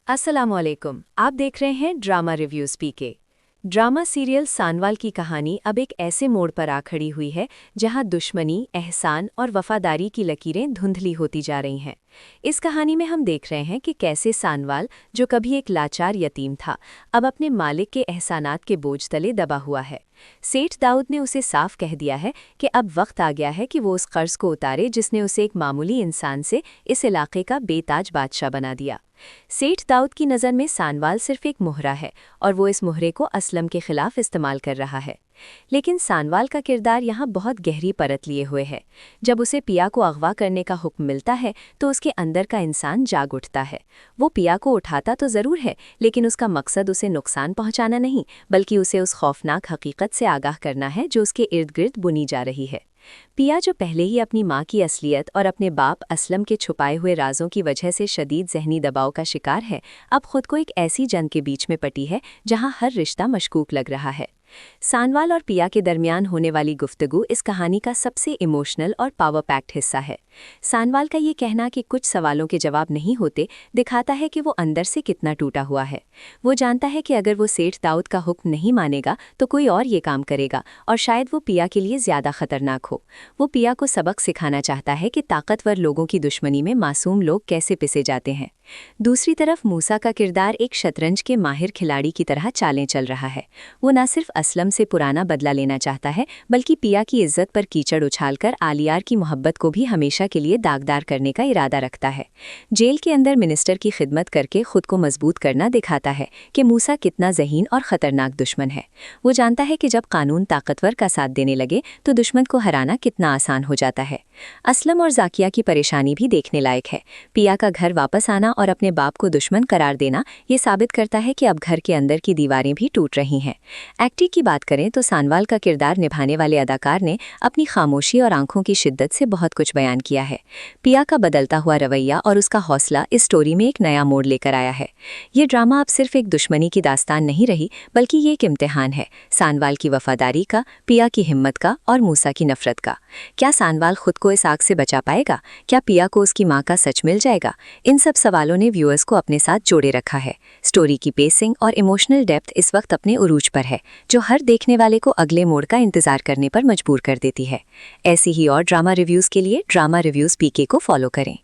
अस्सलामुअलैकुम। आप देख रहे हैं ड्रामा रिव्यूज़ पीके। ड्रामा सीरियल सानवाल की कहानी अब एक ऐसे मोड़ पर आ खड़ी हुई है जहां दुश्मनी, एहसान और वफादारी की लकीरें धुंधली होती जा रही हैं। इस कहानी में हम देख रहे हैं कि कैसे सानवाल, जो कभी एक लाचार यतीम था, अब अपने मालिक के एहसानात के बोझ तले दबा हुआ है। सेठ दाऊद ने उसे साफ कह दिया है कि अब वक्त आ गया है कि वो उस कर्ज को उतारे जिसने उसे एक मामूली इंसान से इस इलाके का बेताज बादशाह बना दिया। सेठ दाऊद की नज़र में सानवाल सिर्फ एक मोहरा है और वो इस मोहरे को असलम के खिलाफ इस्तेमाल कर रहा है। लेकिन सानवाल का किरदार यहाँ बहुत गहरी परत लिए हुए है। जब उसे पिया को अगवा करने का हुक्म मिलता है तो उसके अंदर का इंसान जाग उठता है। वो पिया को उठाता तो ज़रूर है, लेकिन उसका मकसद उसे नुकसान पहुँचाना नहीं, बल्कि उसे उस खौफनाक हकीकत से आगाह करना है जो उसके इर्द गिर्द बुनी जा रही है। पिया, जो पहले ही अपनी माँ की असलियत और अपने बाप असलम के छुपाए हुए राजों की वजह से शदीद जहनी दबाव का शिकार है, अब खुद को एक ऐसी जंग के बीच में पटी है जहां हर रिश्ता मशकूक लग रहा है। सानवाल और पिया के दरमियान होने वाली गुफ्तगू इस कहानी का सबसे इमोशनल और पावर पैक्ड हिस्सा है। सानवाल का ये कहना कि कुछ सवालों के जवाब नहीं होते दिखाता है कि वो अंदर से कितना टूटा हुआ है। वो जानता है कि अगर वो सेठ दाऊद का हुक्म नहीं मानेगा तो कोई और ये काम करेगा, और शायद वो पिया के लिए ज़्यादा खतरनाक हो। वो पिया को सबक सिखाना चाहता है कि ताकतवर लोगों की दुश्मनी में मासूम लोग कैसे पिसे जाते हैं। दूसरी तरफ मूसा का किरदार एक शतरंज के माहिर खिलाड़ी की तरह चालें चल रहा है। वो न सिर्फ असलम से पुराना बदला लेना चाहता है, बल्कि पिया की इज्जत पर कीचड़ उछालकर आलियार की मोहब्बत को भी हमेशा के लिए दागदार करने का इरादा रखता है। जेल के अंदर मिनिस्टर की खिदमत करके खुद को मजबूत करना दिखाता है कि मूसा कितना ज़हीन और ख़तरनाक दुश्मन है। वो जानता है कि जब कानून ताकतवर का साथ देने लगे तो दुश्मन को हराना कितना आसान हो जाता है। असलम और जाकिया की परेशानी भी देखने लायक है। पिया का घर वापस आना और अपने बाप को दुश्मन करार देना ये साबित करता है कि अब घर के अंदर की दीवारें भी टूट रही हैं। एक्टिंग की बात करें तो सानवाल का किरदार निभाने वाले अदाकार ने अपनी खामोशी और आंखों की शिद्दत से बहुत कुछ बयान किया है। पिया का बदलता हुआ रवैया और उसका हौसला इस स्टोरी में एक नया मोड़ लेकर आया है। ये ड्रामा अब सिर्फ एक दुश्मनी की दास्तान नहीं रही, बल्कि ये एक इम्तिहान है, सानवाल की वफादारी का, पिया की हिम्मत का और मूसा की नफरत का। क्या सानवाल खुद को इस आग से बचा पाएगा? क्या पिया को उसकी माँ का सच मिल जाएगा? इन सब सवालों ने व्यूअर्स को अपने साथ जोड़े रखा है। स्टोरी की पेसिंग और इमोशनल डेप्थ इस वक्त अपने उरूज पर है, जो हर देखने वाले को अगले मोड़ का इंतजार करने पर मजबूर कर देती है। ऐसी ही और ड्रामा रिव्यूज़ के लिए ड्रामा रिव्यूज़ पीके को फॉलो करें।